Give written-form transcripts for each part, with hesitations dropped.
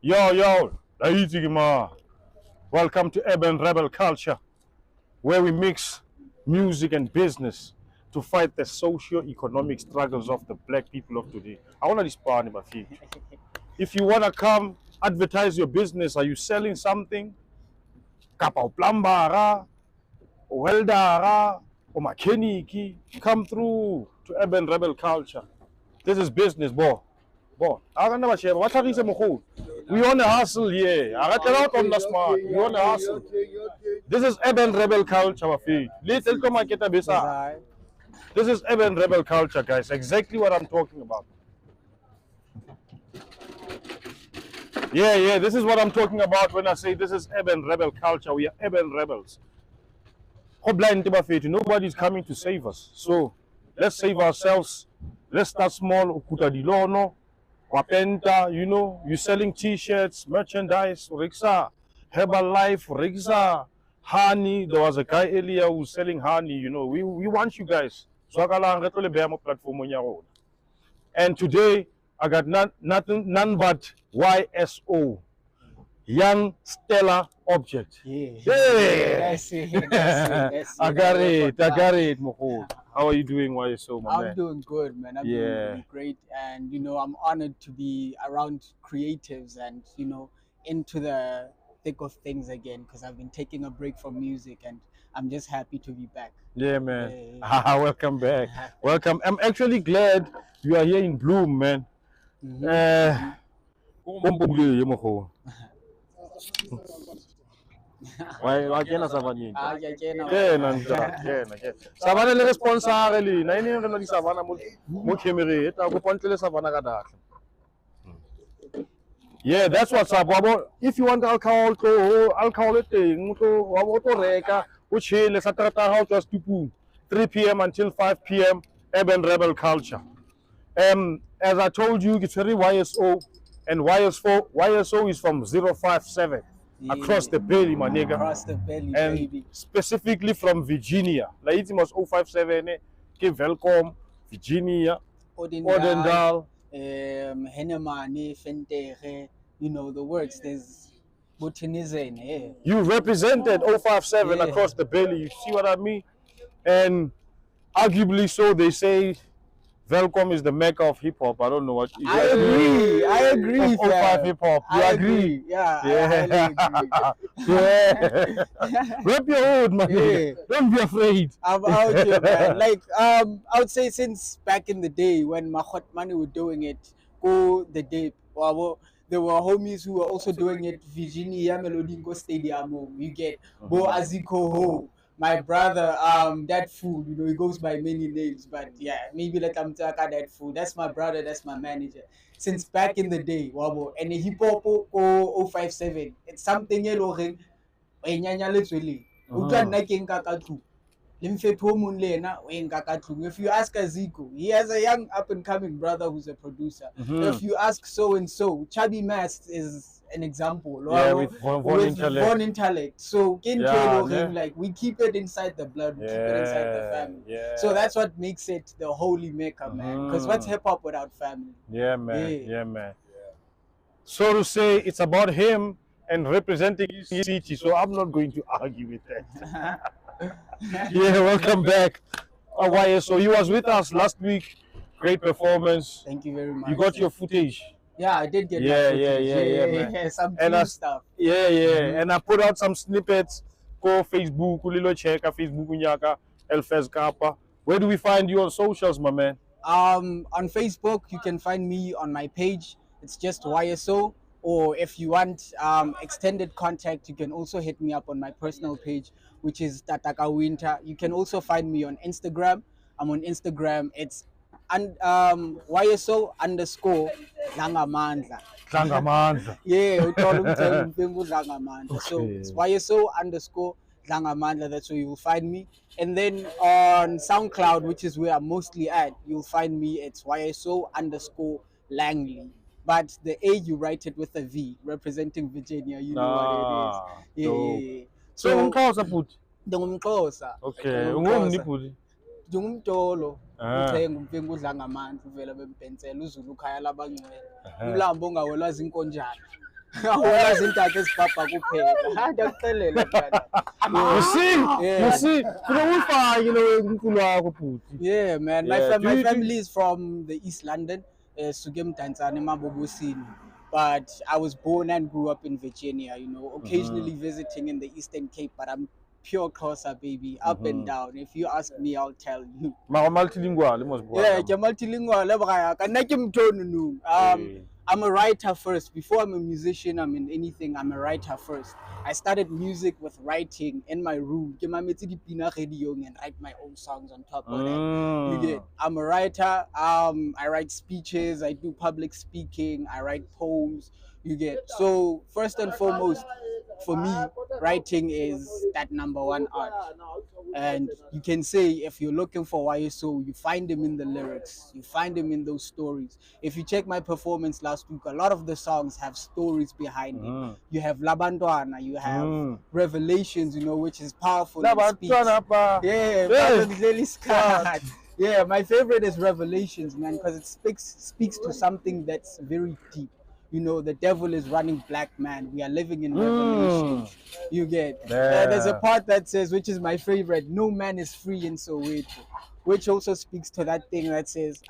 Yo, Laitigima. Welcome to Urban Rebel Culture, where we mix music and business to fight the socio-economic struggles of the black people of today. I want to respond, my feet. If you want to come advertise your business, are you selling something? Kapa plumbera, weldera, or mechanic, come through to Urban Rebel Culture. This is business, boy. Boy, I can never share. What are you saying? We want to hustle here. I got out on the smart. We want to hustle. This is Urban Rebel Culture, my feet. Little come and get a bisa. This is Urban Rebel Culture, guys. Exactly what I'm talking about. Yeah. This is what I'm talking about when I say this is Urban Rebel Culture. We are Urban Rebels. Nobody's coming to save us. So let's save ourselves. Let's start small. Wapenta, you're selling t-shirts, merchandise, Rixa, Herbalife, Rixa, honey. There was a guy earlier who was selling honey, we want you guys. So platform. And today I got none but YSO, Young Stellar Object. Yeah. That's it. I got it, Moko. How are you doing, YSO, my man? I'm doing good, man. I'm doing really great. And, I'm honored to be around creatives and, into the thick of things again because I've been taking a break from music and I'm just happy to be back. Yeah, man. Welcome back. Welcome. I'm actually glad you are here in Bloom, man. Kena savana savana le responsable na ine re no di savana mo camera eta go pontle savana ka dahle. Yeah, that's what's up. If you want alcohol teng to wa bo to reka o chile sa trata how just to 3 p.m. until 5 p.m. Urban Rebel Culture. As I told you, it's very YSO, and YSO is from 057. Yeah. Across the belly, my nigga. Across the belly, and baby. Specifically from Virginia. Like it was 057. Welcome, Virginia. Odendal. Henemane, Fentere. The words. There's Botanizen. Yeah. You represented 057 across the belly. You see what I mean? And arguably so, they say. Welcome is the mecca of hip hop. I don't know what. I agree. 05 hip hop. You agree? Yeah. I yeah. Rep your hood, man. Yeah. Don't be afraid. I'm out here, man. I would say since back in the day when Mahot Mani were doing it, the day. There were homies who were also doing it. Virginia Melodingo Stadium. You get Bo Aziko Ho. My brother, that fool, he goes by many names, but yeah, maybe let him talk that fool. That's my brother, that's my manager. Since back in the day, wabo, and the hip hop 057, it's something yellow ring. Literally, if you ask Aziko, he has a young up and coming brother who's a producer. If you ask so and so, Chubby Mast is an example. With born intellect. So we keep it inside the blood, we keep it inside the family. Yeah. So that's what makes it the holy maker, man. Because what's hip hop without family? Yeah, man. So to say, it's about him and representing his city. So I'm not going to argue with that. Yeah, welcome back. YSO, he was with us last week. Great performance. Thank you very much. You got your footage. Yeah, I did get Yeah, some stuff. Yeah. And I put out some snippets. Go Facebook, Ulilo Cheka, Facebook Unyaka, El-Fez Kappa. Where do we find you on socials, my man? On Facebook, you can find me on my page. It's just YSO. Or if you want extended contact, you can also hit me up on my personal page, which is Tataka Winter. You can also find me on Instagram. I'm on Instagram. It's YSO _ Langamandla. Yeah, okay. So it's YSO _ Langamandla. That's where you will find me. And then on SoundCloud, which is where I'm mostly at, you'll find me. It's YSO _ Langley. But the A, you write it with a V, representing Virginia. You know what it is. Yeah. So put. Okay. Dungumtolo. Uthenga umfengu udla ngamanzi uvela bempensela uzulu ukhaya labangcwele. Ulambo ongawelwazi inkonjane. Wona zintathu ezipapa kuphela. Ndiyakuxelela mntana. You see, Yeah. you see, umkhulu wakho bhuti. Yeah, man. Yeah, My family is from the East London, Sugem Tanzania, Mabobosini. But I was born and grew up in Virginia, you know, occasionally visiting in the Eastern Cape, but I'm pure Xhosa, baby, up and down. If you ask me, I'll tell you. Mara multilingual, you must Yeah, ke multilingual. I'm a writer first. Before I'm a musician, I'm in anything. I'm a writer first. I started music with writing in my room. Ke mametse dipina radiong and write my own songs on top of that. You get. I'm a writer. I write speeches. I do public speaking. I write poems. You get. So first and foremost, for me, writing is that number one art. And you can say if you're looking for YSO, you find him in the lyrics, you find him in those stories. If you check my performance last week, a lot of the songs have stories behind it. You have Labandwana, you have Revelations, you know, which is powerful. Yeah, my favorite is Revelations, man, because it speaks to something that's very deep. You know, the devil is running black man. We are living in Revelation. You get. There's a part that says, which is my favorite, no man is free in Soweto, which also speaks to that thing that says,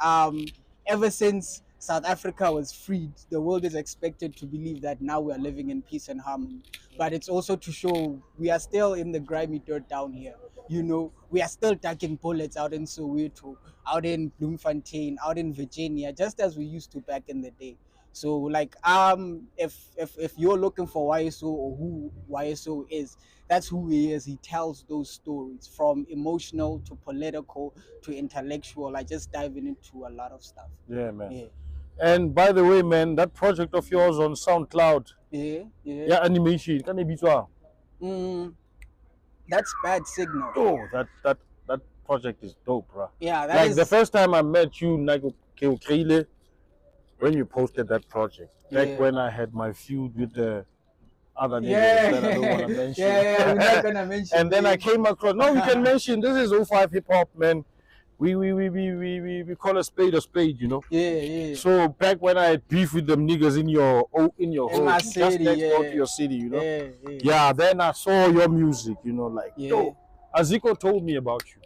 ever since South Africa was freed, the world is expected to believe that now we are living in peace and harmony. But it's also to show we are still in the grimy dirt down here. You know, we are still ducking bullets out in Soweto, out in Bloemfontein, out in Virginia, just as we used to back in the day. So like if you're looking for YSO or who YSO is, that's who he is. He tells those stories from emotional to political to intellectual. I just dive into a lot of stuff. Yeah, man. Yeah. And by the way, man, that project of yours on SoundCloud. Yeah, animation. Can it be so? That's Bad Signal. Oh, that project is dope, bro. Yeah, that like is... the first time I met you, when you posted that project, back when I had my feud with the other niggas that I don't want to mention. Yeah, we're not gonna mention. And then I came across. No, we can mention. This is 05 hip hop, man. We call a spade, you know. Yeah. So back when I had beef with them niggas in your home, just next door to your city, you know. Yeah. Then I saw your music, you know, like yo, Aziko told me about you.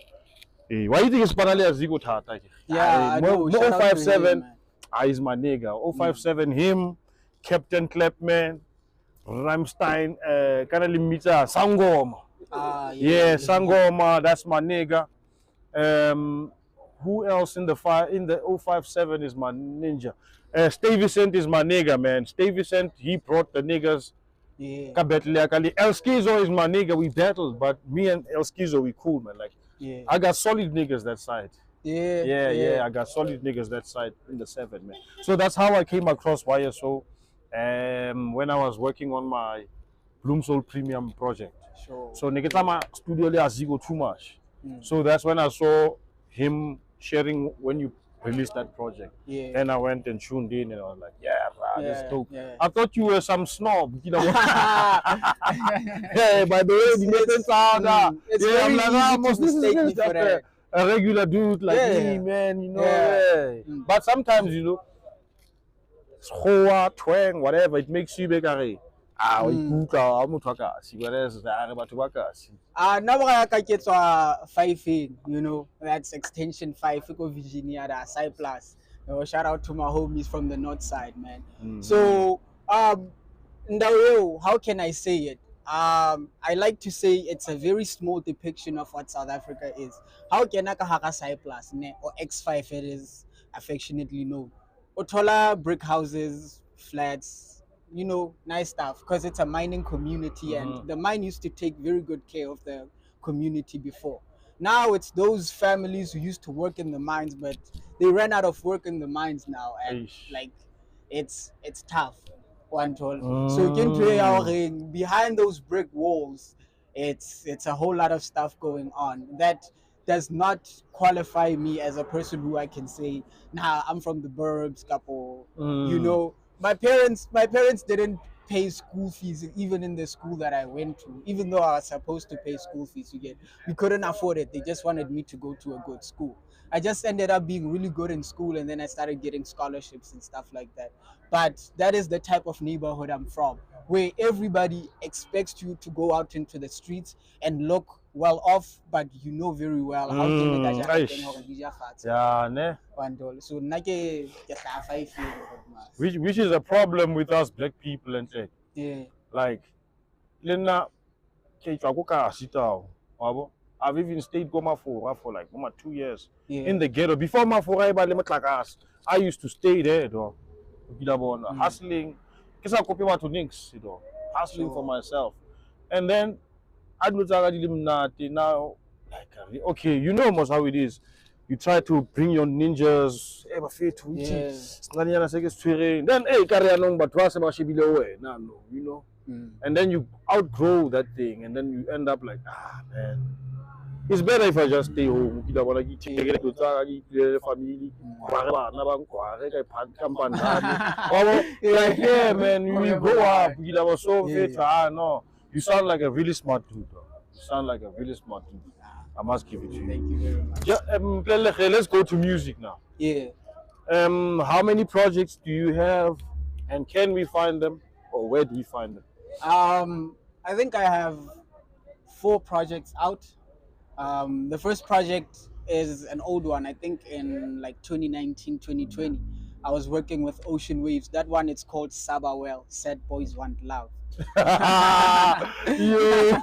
Hey, why do you think it's Panale Aziko Tata? Yeah, I know. 057. Is my nigga. 057 him, Captain Klepman, Ramstein, Kanalimita, Sangoma. Yeah, Sangoma, that's my nigga. Who else in the 057 is my ninja? Stay Vicent is my nigga, man. Stay Vicent, he brought the niggas. El Skizo is my nigga. We battled, but me and El Skizo, we cool, man. Like, I got solid niggas that side. Yeah. I got solid niggas that side in the 7, man. So that's how I came across YSO when I was working on my Bloom Soul Premium project. Sure. So Nikitama studio le Azigo too much. So that's when I saw him sharing when you released that project. And I went and tuned in and I was like, yeah, bro, this is dope. I thought you were some snob, you know. Yeah, by the way, the sound. It's very easy to mistake me for that. A regular dude like me, man, you know. But sometimes, you know, twang, whatever, it makes you bigger. Now I 5 in, you know, that's extension 5 for Virginia, that's I plus. Shout out to my homies from the north side, man. So how can I say it? I like to say it's a very small depiction of what South Africa is. How can I say plus or X5 it is affectionately known. Otola brick houses, flats, you know, nice stuff because it's a mining community and the mine used to take very good care of the community before. Now it's those families who used to work in the mines, but they ran out of work in the mines now, and like it's tough. So you can play behind those brick walls. It's a whole lot of stuff going on that does not qualify me as a person who I can say, nah, I'm from the burbs, couple. You know, my parents didn't pay school fees even in the school that I went to, even though I was supposed to pay school fees. We couldn't afford it. They just wanted me to go to a good school. I just ended up being really good in school, and then I started getting scholarships and stuff like that. But that is the type of neighborhood I'm from, where everybody expects you to go out into the streets and look well off, but you know very well how to make a jara teng hore di ja fatshe. Yeah, ne? So nna ke hlafa e feel but Which is a problem with us black people and shit. yeah. Like, Lena, I've even stayed Goma for like 2 years Yeah. in the ghetto. Before I used to stay there, though. Hustling. Kisa copy what to Ninks, hustling for Sure. myself. And then I now, like, okay, you know almost how it is. You try to bring your ninjas, Yeah. then hey, carry along, but you know. And then you outgrow that thing, and then you end up like, man, it's better if I just stay home. Like, yeah, man, we grow up. No, you sound like a really smart dude. You sound like a really smart dude. I must give it to you. Thank you very much. Yeah, let's go to music now. Yeah. How many projects do you have, and can we find them, or where do we find them? I think I have 4 projects out. The first project is an old one, I think in like 2019, 2020. I was working with Ocean Waves. That one, it's called Saba Well, Sad Boys Want Love. Yeah. Yeah.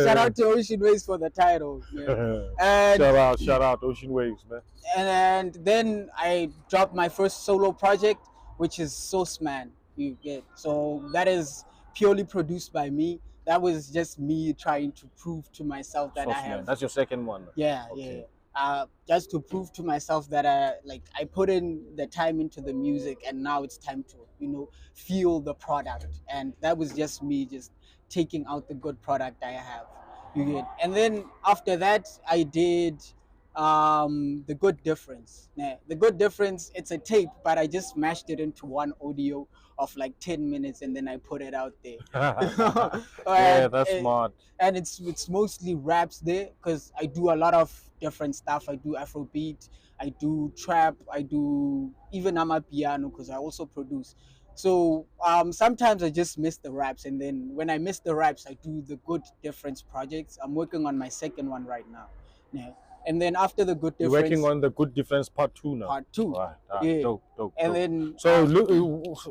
Shout out to Ocean Waves for the title. Yeah. And shout out Ocean Waves, man. And then I dropped my first solo project, which is Sauce Man. You get, so that is purely produced by me. That was just me trying to prove to myself that I have. That's your second one. Yeah, Okay. yeah. Just to prove to myself that I put in the time into the music, and now it's time to feel the product. And that was just me just taking out the good product I have. You get, and then after that I did the Good Difference. Yeah, the Good Difference, it's a tape, but I just mashed it into one audio of like 10 minutes, and then I put it out there. Yeah, that's smart. And it's mostly raps there, because I do a lot of different stuff. I do Afrobeat, I do trap, I do even amapiano, because I also produce. So sometimes I just miss the raps, and then when I miss the raps, I do the Good Difference projects. I'm working on my second one right now. Yeah. And then after the Good Difference, you're working on the Good Difference Part 2 now. Part 2. Right. Yeah. Dope. And then so look,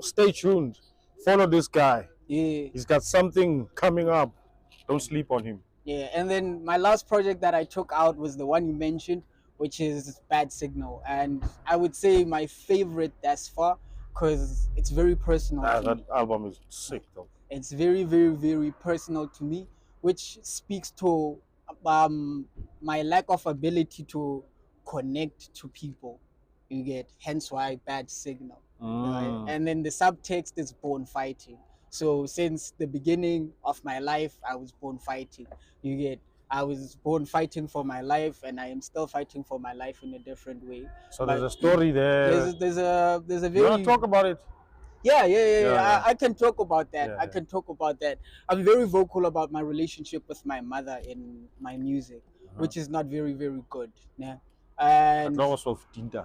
stay tuned. Follow this guy. Yeah. He's got something coming up. Don't sleep on him. Yeah. And then my last project that I took out was the one you mentioned, which is Bad Signal. And I would say my favorite thus far, because it's very personal. That album is sick, though. It's very, very, very personal to me, which speaks to my lack of ability to connect to people. You get, hence why Bad Signal. Right? And then the subtext is born fighting. So since the beginning of my life, I was born fighting. You get, I was born fighting for my life, and I am still fighting for my life in a different way. So there's a story there. There's a very. You want to talk about it? Yeah. I can talk about that. Yeah, I can talk about that. I'm very vocal about my relationship with my mother in my music, which is not very, very good. Yeah. And that was of Dinta.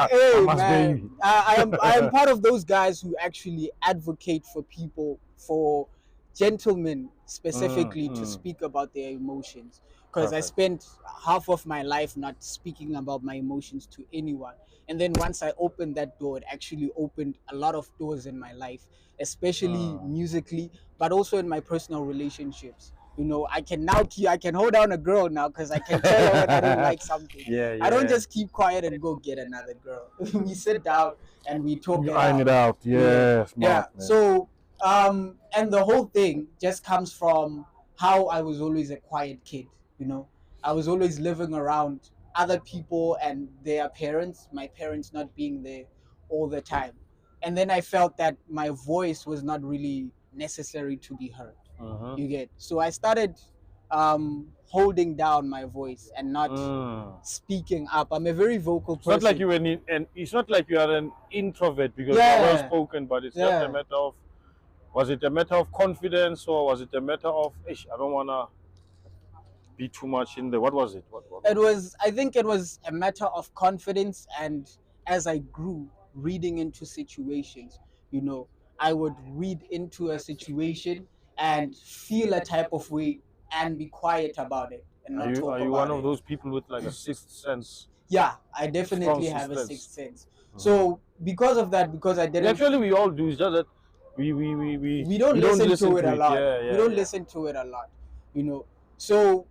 Hey, man, I am part of those guys who actually advocate for people, for gentlemen specifically, to speak about their emotions. Because I spent half of my life not speaking about my emotions to anyone. And then once I opened that door, it actually opened a lot of doors in my life, especially musically, but also in my personal relationships. You know, I can hold down a girl now, because I can tell her when I don't like something. Yeah. I don't just keep quiet and go get another girl. We sit down and we talk it iron out. it out. Yeah, smart, yeah. man. So and the whole thing just comes from how I was always a quiet kid. You know, I was always living around other people and their parents, my parents not being there all the time. And then I felt that my voice was not really necessary to be heard. You get, so I started holding down my voice and not speaking up. I'm a very vocal person. It's not like you it's not like you are an introvert, because you're well spoken, but it's just a matter of, was it a matter of confidence, or was it a matter of, I don't wanna be too much in the, what was it? It was, I think it was a matter of confidence, and as I grew reading into situations, you know, I would read into a situation and feel a type of way and be quiet about it and not Are talk you one about of it. those people with like a sixth sense? Yeah, I Strong definitely have a sixth sixth sense. sense. So because of that, because I didn't, Actually, we all do. It's just that we don't we don't listen listen to it to a it. lot. Yeah, We yeah, don't yeah. listen to it a lot, you know. So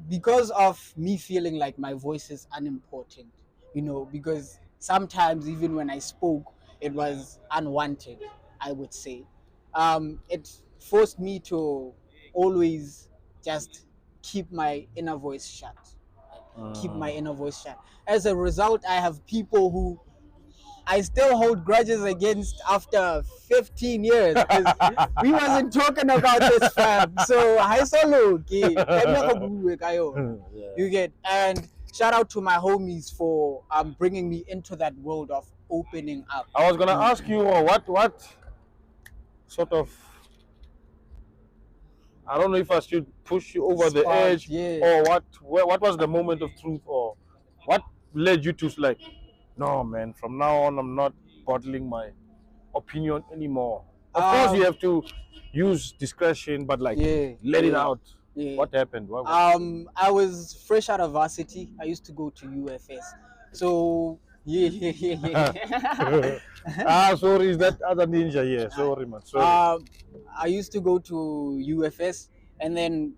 because of me feeling like my voice is unimportant, you know, because sometimes even when I spoke, it was unwanted, I would say. It forced me to always just keep my inner voice shut. Keep my inner voice shut. As a result, I have people who I still hold grudges against after 15 years because we wasn't talking about this, fam. So I solo okay. Yeah. You get, and shout out to my homies for bringing me into that world of opening up. I was gonna ask you what sort of, I don't know if I should push you over the Sparked, edge, yeah. or what was the moment of truth, or what led you to like, no man, from now on I'm not bottling my opinion anymore. Of course you Um, have to use discretion, but like yeah, let it yeah, out. yeah. What happened? What? I was fresh out of varsity. I used to go to UFS. So yeah, yeah. Ah, sorry, is that other ninja? Yeah, sorry man, sorry. I used to go to UFS, and then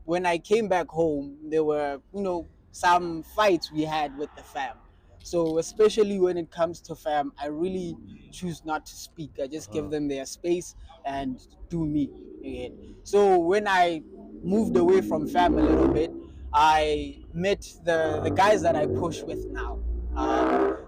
when I came back home, there were, you know, some fights we had with the fam. So especially when it comes to fam, I really choose not to speak. I just give them their space and do me. Yeah. So when I moved away from fam a little bit, I met the guys that I push with now.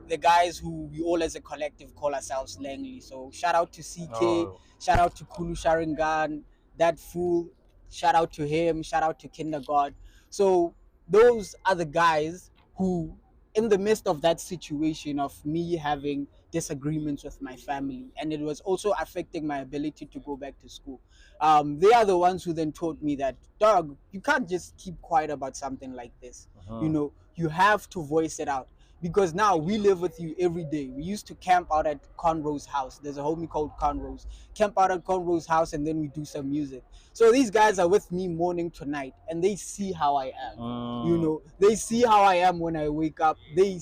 The guys who we all as a collective call ourselves Langley. So shout out to CK, Oh. shout out to Kulu Sharingan, that fool, shout out to him, shout out to Kindergarten. So those are the guys who, in the midst of that situation of me having disagreements with my family, and it was also affecting my ability to go back to school, they are the ones who then taught me that, dog, you can't just keep quiet about something like this. You know, you have to voice it out, because now we live with you every day. We used to camp out at Conroe's house. There's a homie called Conroe's. Camp out at Conroe's house, and then we do some music. So these guys are with me morning to night, and they see how I am. You know, they see how I am when I wake up. They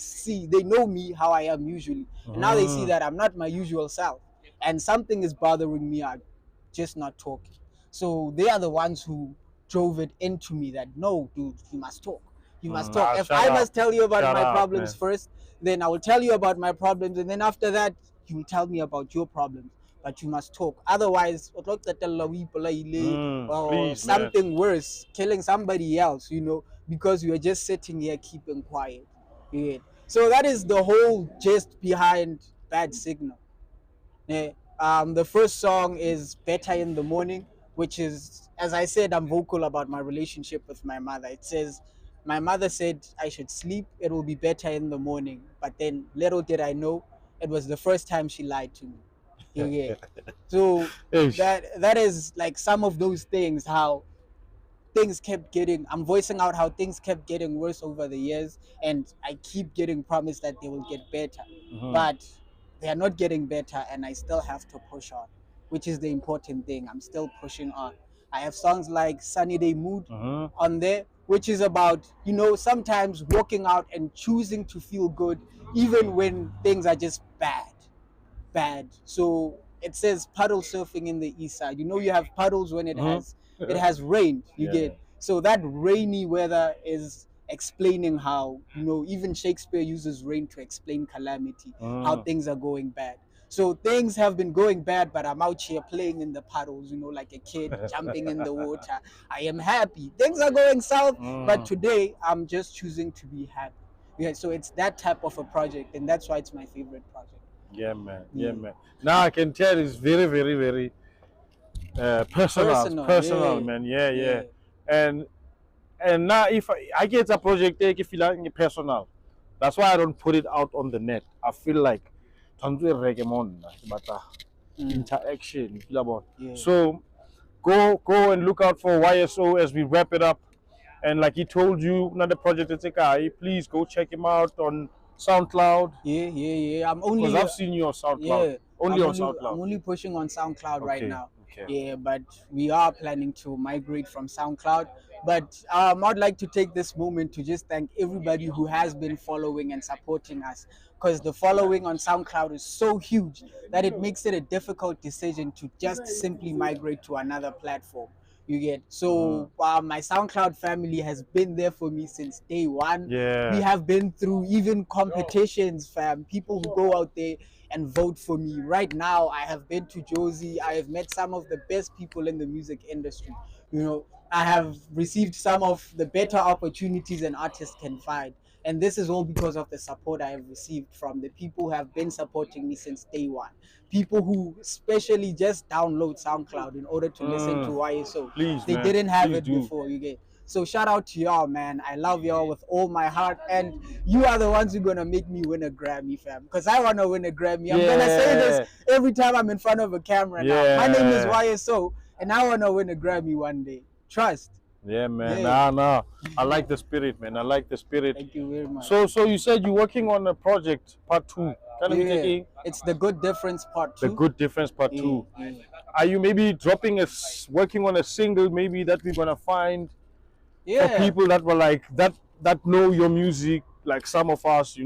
know me how I am usually, and now they see that I'm not my usual self, and something is bothering me. I'm just not talking. So they are the ones who drove it into me that, no, dude, you must talk. You must talk. Ah, If shut I up. must tell you about Shut my up, problems man. first, then I will tell you about my problems, and then after that, you will tell me about your problems. But you must talk. Otherwise, or Please, man. something worse, killing somebody else, you know, because you are just sitting here keeping quiet. Yeah. So that is the whole gist behind Bad Signal. Yeah. The first song is Better in the Morning, which is, as I said, I'm vocal about my relationship with my mother. It says, my mother said I should sleep, it will be better in the morning. But then little did I know, it was the first time she lied to me. Yeah. So Ish. that is like some of those things, how things kept getting, I'm voicing out how things kept getting worse over the years, and I keep getting promised that they will get better, but they are not getting better, and I still have to push on, which is the important thing. I'm still pushing on. I have songs like Sunny Day Mood on there, which is about, you know, sometimes walking out and choosing to feel good even when things are just bad. So it says puddle surfing in the east side. You know, you have puddles when it has rained. You Yeah. get, so that rainy weather is explaining how, you know, even Shakespeare uses rain to explain calamity, how things are going bad. So things have been going bad, but I'm out here playing in the puddles, you know, like a kid jumping in the water. I am happy. Things are going south, but today I'm just choosing to be happy. Yeah, so it's that type of a project, and that's why it's my favorite project. Yeah, man. Yeah, Yeah. man. Now I can tell it's very, very, very personal. Personal, Personal, yeah. man. Yeah, yeah. Yeah. And now if I get a project, take it feel like personal. That's why I don't put it out on the net. I feel like but interaction. Yeah. So go and look out for YSO as we wrap it up. And like he told you, another project it's a guy, please go check him out on SoundCloud. Yeah. I'm Because only I've seen you on SoundCloud. yeah. Only on I'm SoundCloud. only pushing on SoundCloud right Okay, now. okay. Yeah, but we are planning to migrate from SoundCloud. But I'd like to take this moment to just thank everybody who has been following and supporting us, because the following on SoundCloud is so huge that it makes it a difficult decision to just simply migrate to another platform. You get so my SoundCloud family has been there for me since day one. We Yeah. have been through even competitions, fam. People who go out there and vote for me. Right now, I have been to Josie. I have met some of the best people in the music industry. You know, I have received some of the better opportunities an artist can find. And this is all because of the support I have received from the people who have been supporting me since day one. People who especially just download SoundCloud in order to listen to YSO. Please, They man. didn't have Please it do. before, you get. So shout out to y'all, man. I love y'all with all my heart, and you are the ones who are gonna make me win a Grammy, fam. Because I wanna win a Grammy. I'm gonna say this every time I'm in front of a camera now. My name is YSO, and I wanna win a Grammy one day. Trust. Yeah, man. Yeah. Nah. I like the spirit, man. I like the spirit. Thank you very much. So you said you're working on a project part 2. Can we Yeah, take it's the Good Difference Part 2. the good difference part Yeah, 2? yeah. Are you maybe dropping working on a single maybe that we're gonna find for Yeah. people that were like that know your music, like some of us,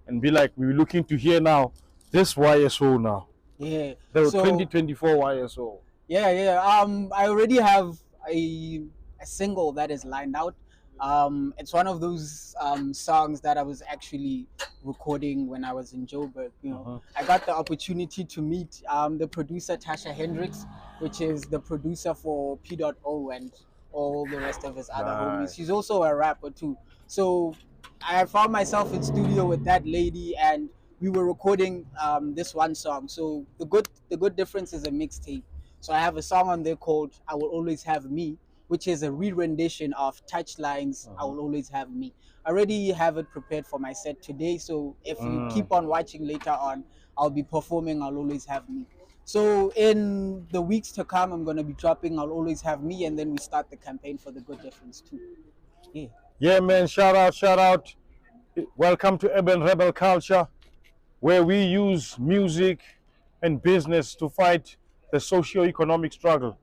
and be like, we're looking to hear now this YSO now, Yeah. the So 2024 YSO. yeah. I already have a single that is lined out. It's one of those songs that I was actually recording when I was in Joburg. You know, I got the opportunity to meet the producer Tasha Hendricks, which is the producer for P.O and all the rest of his other homies. She's also a rapper too. So I found myself in studio with that lady, and we were recording this one song. So the good difference is a mixtape. So I have a song on there called "I Will Always Have Me," which is a re-rendition of Touchline's "I Will Always Have Me." I already have it prepared for my set today. So if you keep on watching later on, I'll be performing "I'll Always Have Me." So in the weeks to come, I'm gonna be dropping "I'll Always Have Me," and then we start the campaign for the good difference too. Yeah. Yeah, man. Shout out. Welcome to Urban Rebel Culture, where we use music and business to fight the socio-economic struggle.